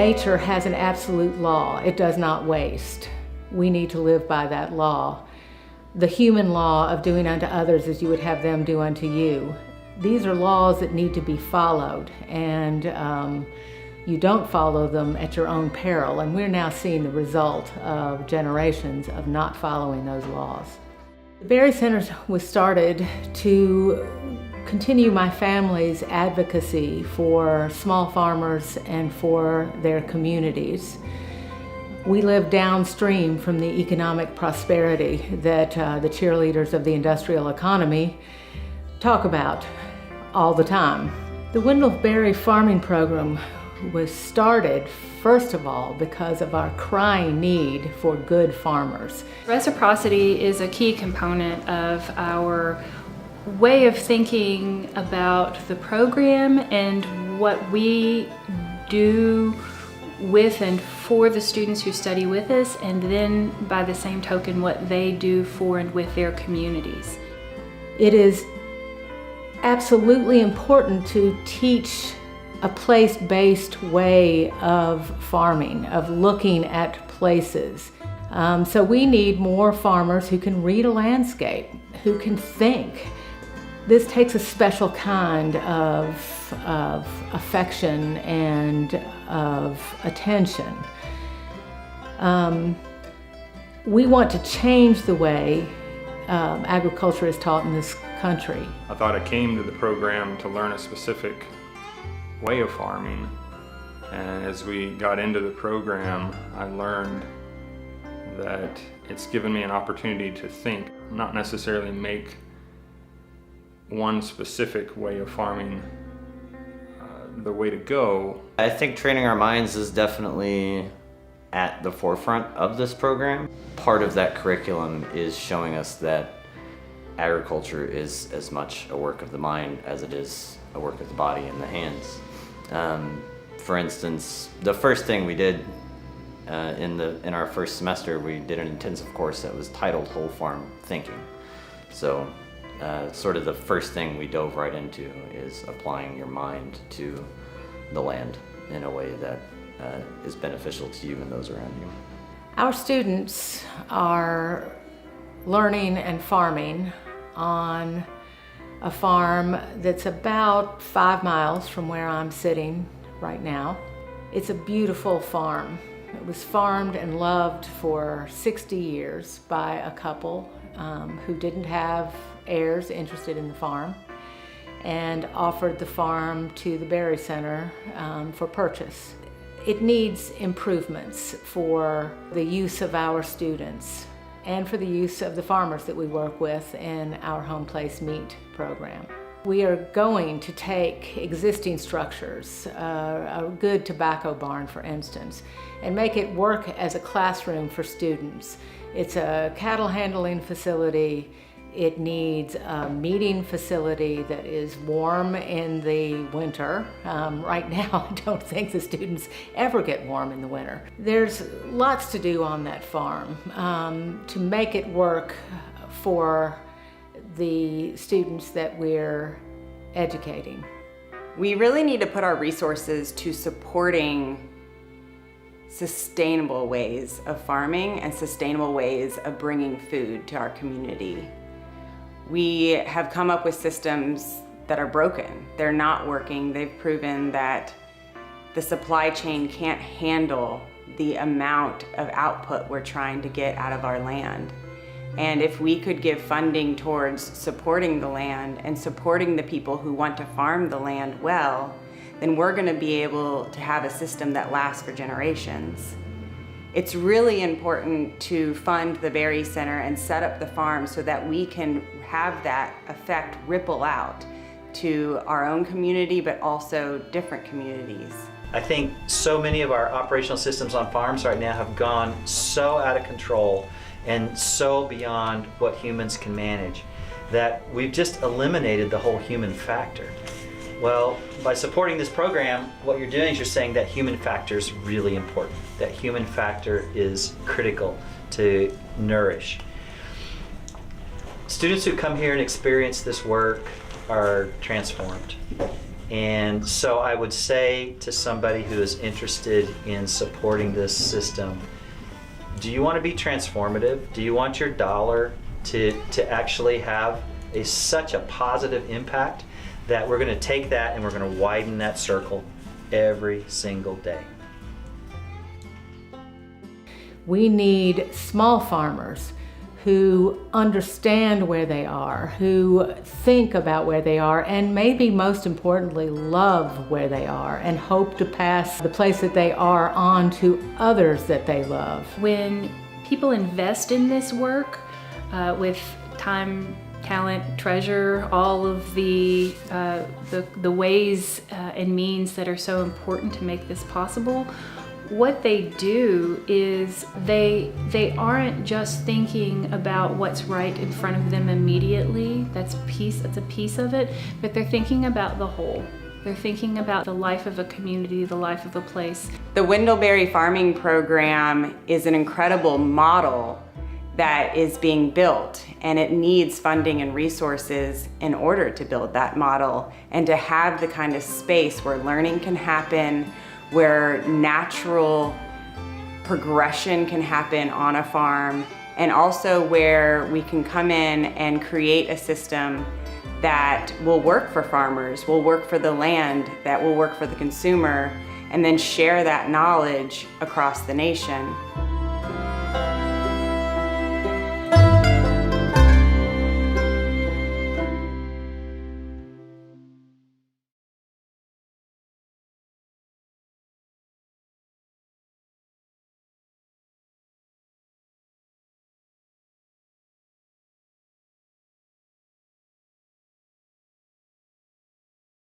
Nature has an absolute law. It does not waste. We need to live by that law. The human law of doing unto others as you would have them do unto you. These are laws that need to be followed, and you don't follow them at your own peril, and we're now seeing the result of generations of not following those laws. The Berry Center was started to continue my family's advocacy for small farmers and for their communities. We live downstream from the economic prosperity that the cheerleaders of the industrial economy talk about all the time. The Windelsberry farming program was started, first of all, because of our crying need for good farmers. Reciprocity is a key component of our way of thinking about the program and what we do with and for the students who study with us, and then by the same token what they do for and with their communities. It is absolutely important to teach a place-based way of farming, of looking at places. So we need more farmers who can read a landscape, who can think. This takes a special kind of affection and of attention. We want to change the way agriculture is taught in this country. I thought I came to the program to learn a specific way of farming, and as we got into the program, I learned that it's given me an opportunity to think, not necessarily make one specific way of farming the way to go. I think training our minds is definitely at the forefront of this program. Part of that curriculum is showing us that agriculture is as much a work of the mind as it is a work of the body and the hands. For instance, the first thing we did in our first semester, we did an intensive course that was titled Whole Farm Thinking. So sort of the first thing we dove right into is applying your mind to the land in a way that is beneficial to you and those around you. Our students are learning and farming on a farm that's about 5 miles from where I'm sitting right now. It's a beautiful farm. It was farmed and loved for 60 years by a couple who didn't have heirs interested in the farm, and offered the farm to the Berry Center for purchase. It needs improvements for the use of our students and for the use of the farmers that we work with in our Home Place Meat program. We are going to take existing structures, a good tobacco barn for instance, and make it work as a classroom for students. It's a cattle handling facility. It needs a meeting facility that is warm in the winter. Right now, I don't think the students ever get warm in the winter. There's lots to do on that farm to make it work for the students that we're educating. We really need to put our resources to supporting sustainable ways of farming and sustainable ways of bringing food to our community. We have come up with systems that are broken. They're not working. They've proven that the supply chain can't handle the amount of output we're trying to get out of our land. And if we could give funding towards supporting the land and supporting the people who want to farm the land well, then we're going to be able to have a system that lasts for generations. It's really important to fund the Berry Center and set up the farm so that we can have that effect ripple out to our own community, but also different communities. I think so many of our operational systems on farms right now have gone so out of control and so beyond what humans can manage that we've just eliminated the whole human factor. Well, by supporting this program, what you're doing is you're saying that human factor is really important. That human factor is critical to nourish. Students who come here and experience this work are transformed. And so I would say to somebody who is interested in supporting this system, do you want to be transformative? Do you want your dollar to actually have such a positive impact that we're going to take that and we're going to widen that circle every single day? We need small farmers who understand where they are, who think about where they are, and maybe most importantly, love where they are and hope to pass the place that they are on to others that they love. When people invest in this work with time, talent, treasure, all of the ways and means that are so important to make this possible, what they do is they aren't just thinking about what's right in front of them immediately. That's a piece of it, but they're thinking about the whole. They're thinking about the life of a community, the life of a place. The Windelsberry farming program is an incredible model that is being built, and it needs funding and resources in order to build that model and to have the kind of space where learning can happen, where natural progression can happen on a farm, and also where we can come in and create a system that will work for farmers, will work for the land, that will work for the consumer, and then share that knowledge across the nation.